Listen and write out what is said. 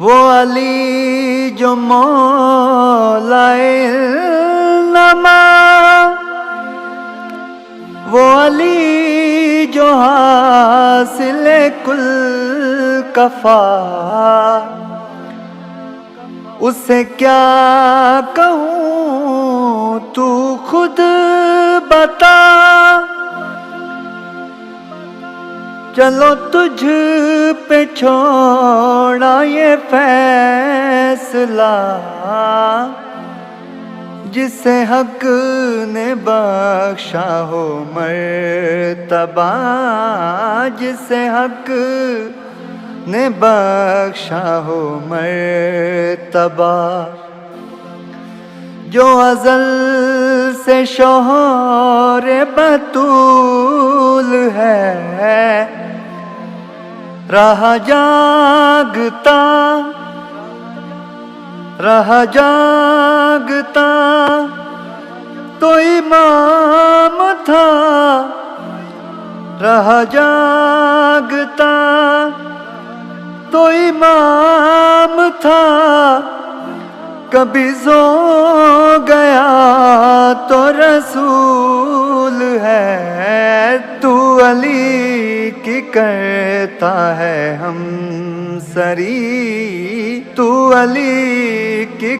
وہ علی جو مولا انما، وہ علی جو حاصل کل کفا، اسے کیا کہوں تو خود بتا، چلو تجھ پہ چھوڑا یہ فیصلہ، جسے حق نے بخشا ہو مرتبہ، جسے حق نے بخشا ہو مرتبہ، جو ازل سے شوہر بطول ہے، رہا جاگتا تو امام تھا، رہا جاگتا تو امام تھا، کبھی سو گیا تو رسول ہے، تو علی کی کرتا ہے ہم سری، تو علی کی